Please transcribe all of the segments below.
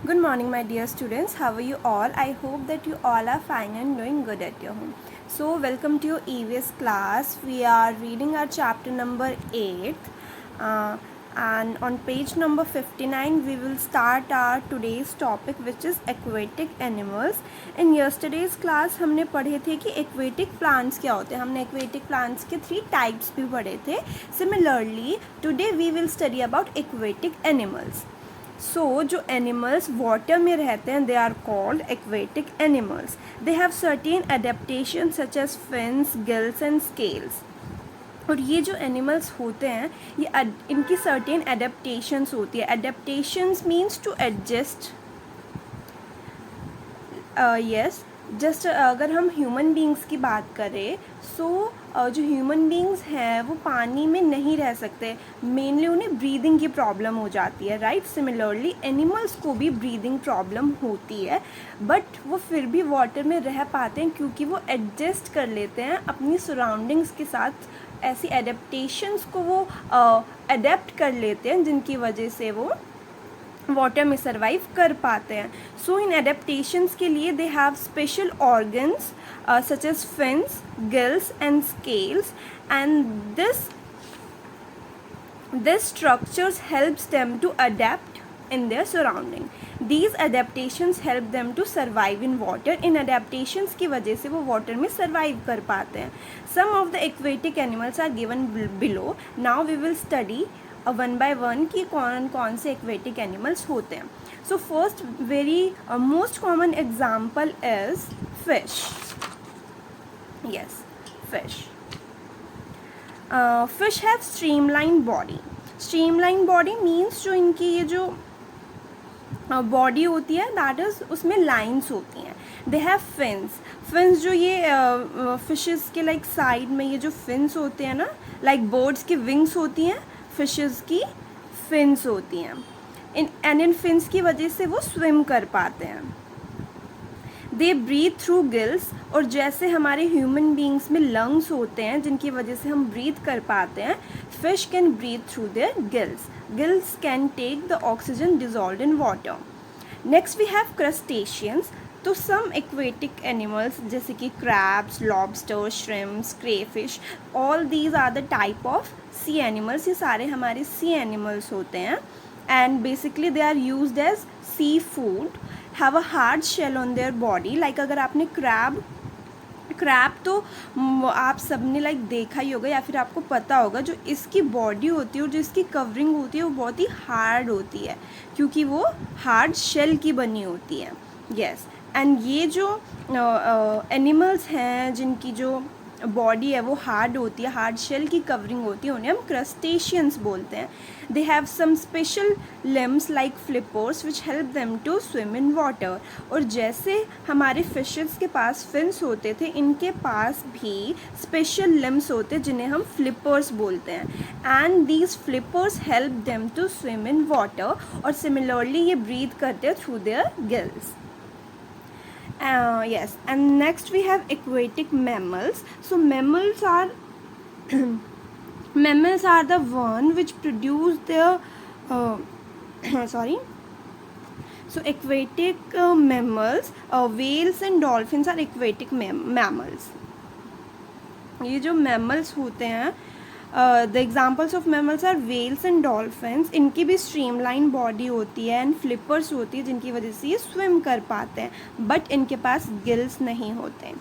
Good morning, my dear students. How are you all? I hope that you all are fine and doing good at your home. So, welcome to your EVS class. We are reading our chapter number 8. Uh, and on page number 59, we will start our today's topic, which is aquatic animals. In yesterday's class, हमने पढ़े थे कि aquatic plants क्या होते हैं. हमने aquatic plants के 3 types भी पढ़े थे. Similarly, today we will study about aquatic animals. सो जो एनिमल्स वाटर में रहते हैं they are called aquatic animals. They have certain adaptation such as fins, gills and scales. और ये जो एनिमल्स होते हैं ये इनकी सर्टेन एडेप्टेशंस होती है. Adaptations means to adjust. Yes, just अगर हम ह्यूमन बींग्स की बात करें सो जो ह्यूमन बींग्स हैं वो पानी में नहीं रह सकते. मेनली उन्हें ब्रीदिंग की प्रॉब्लम हो जाती है, राइट. सिमिलरली एनिमल्स को भी ब्रीदिंग प्रॉब्लम होती है, बट वो फिर भी वाटर में रह पाते हैं क्योंकि वो एडजस्ट कर लेते हैं अपनी सराउंडिंग्स के साथ. ऐसी एडेप्टेशंस को वो अडेप्ट कर लेते हैं जिनकी वजह से वो वाटर में सर्वाइव कर पाते हैं. सो इन एडेप्टेशंस के लिए they have special organs such as fins, gills and scales, and this structures helps them to adapt in their surrounding. These adaptations help them to survive in water. In adaptations की वजह से वो water में survive कर पाते हैं. Some of the aquatic animals are given below. Now we will study one by one कि कौन कौन से एक्वेटिक एनिमल्स होते हैं. So first very most common example is fish. Yes, fish. Fish have streamline body. Streamline body means जो इनकी ये जो बॉडी होती है दैट इज़ उसमें लाइंस होती हैं. They have fins. फिन्स जो ये फिशेस के लाइक साइड में ये जो फिन्स होते हैं ना, लाइक बर्ड्स की विंग्स होती हैं, फिशेस की फिन्स होती हैं. इन फिन्स की वजह से वो स्विम कर पाते हैं. They breathe through gills. और जैसे हमारे ह्यूमन बींग्स में लंग्स होते हैं जिनकी वजह से हम ब्रीथ कर पाते हैं, fish can breathe through their gills. Gills can take the oxygen dissolved in water. Next we have crustaceans. तो सम एक्वेटिक एनिमल्स जैसे कि crabs, lobster, shrimps, crayfish, all these are the type of sea animals. ये सारे हमारे sea animals होते हैं and basically they are used as sea food. Have a hard shell on their body. Like अगर आपने crab तो आप सब ने लाइक देखा ही होगा या फिर आपको पता होगा, जो इसकी बॉडी होती है और जो इसकी कवरिंग होती है वो बहुत ही हार्ड होती है क्योंकि वो हार्ड शेल की बनी होती है. यस, एंड ये जो एनिमल्स हैं जिनकी जो बॉडी है वो हार्ड होती है, हार्ड शेल की कवरिंग होती है, उन्हें हम क्रस्टेशियंस बोलते हैं. They have some special limbs like flippers which help them to swim in water. और जैसे हमारे फिशेस के पास फिन्स होते थे, इनके पास भी स्पेशल लिम्स होते हैं जिन्हें हम फ्लिपर्स बोलते हैं. And these flippers help them to swim in water. और सिमिलरली ये ब्रीथ करते हैं through their gills. Yes, and next we have aquatic mammals. So mammals are mammals are the one which produce their sorry. So aquatic mammals, whales and dolphins are aquatic mammals. ये जो mammals होते हैं, the examples of mammals are whales and dolphins. इनकी भी streamline body होती है and flippers होती है जिनकी वजह से ये स्विम कर पाते हैं, बट इनके पास गिल्स नहीं होते,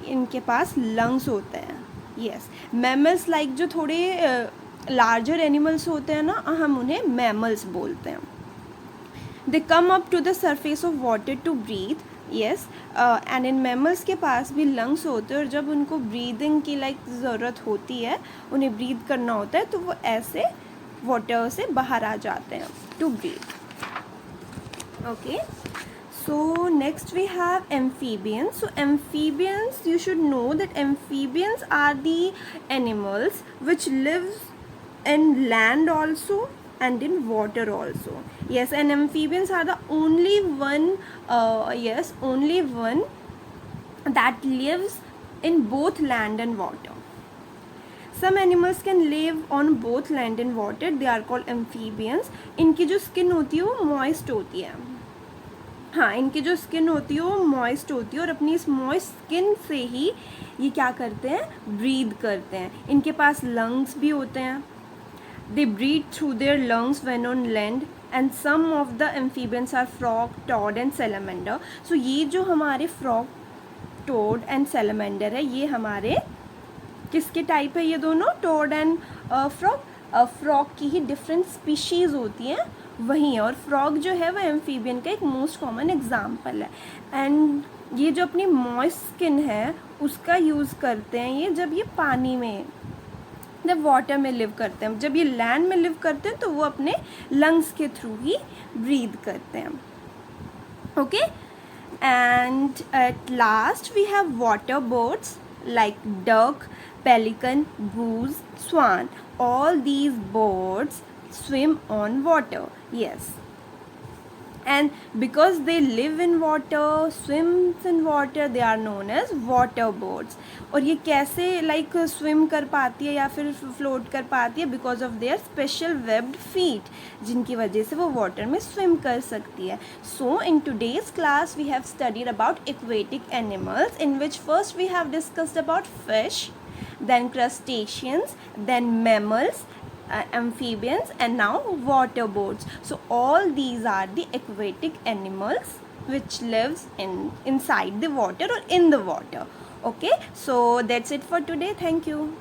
इनके पास लंग्स होते हैं. यस, मैमल्स लाइक जो थोड़े लार्जर एनिमल्स होते हैं ना, हम उन्हें मैमल्स बोलते हैं. They come up to the surface of water to breathe. Yes, and इन मैमल्स के पास भी लंग्स होते हैं और जब उनको ब्रीदिंग की लाइक ज़रूरत होती है, उन्हें ब्रीथ करना होता है, तो वो ऐसे वाटर से बाहर आ जाते हैं to breathe. Okay, so next we have amphibians. So amphibians, you should know that amphibians are the animals which lives in land also and in water also. Yes, and amphibians are the only one that lives in both land and water. Some animals can live on both land and water. They are called amphibians. इनकी जो skin होती है वो moist होती है. हाँ, इनकी जो स्किन होती है वो मॉइस्ट होती है और अपनी इस मॉइस्ट स्किन से ही ये क्या करते हैं, ब्रीद करते हैं. इनके पास लंग्स भी होते हैं. They breathe through their lungs when on land. And some of the amphibians are frog, toad and salamander. So ये जो हमारे फ्रॉग, टोड एंड सेलेमेंडर है, ये हमारे किसके टाइप है, ये दोनों टोड एंड फ्रॉग. फ्रॉग की ही डिफरेंट स्पीशीज़ होती हैं वही है. और फ्रॉग जो है वो एम्फीबियन का एक मोस्ट कॉमन एग्जाम्पल है. एंड ये जो अपनी मॉइस्ट स्किन है उसका यूज़ करते हैं ये जब ये पानी में, जब वाटर में लिव करते हैं. जब ये लैंड में लिव करते हैं तो वो अपने लंग्स के थ्रू ही ब्रीद करते हैं. Okay. And at last we have water birds like duck, pelican, goose, swan. All these birds swim on water. Yes. And because they live in water, swims in water, they are known as water birds. और ये कैसे like swim कर पाती है या फिर float कर पाती है? Because of their special webbed feet, जिनकी वजह से वो water में swim कर सकती है. So in today's class we have studied about aquatic animals, in which first we have discussed about fish, then crustaceans, then mammals, amphibians, and now water birds. So all these are the aquatic animals which lives inside the water or in the water. Okay, so that's it for today. Thank you.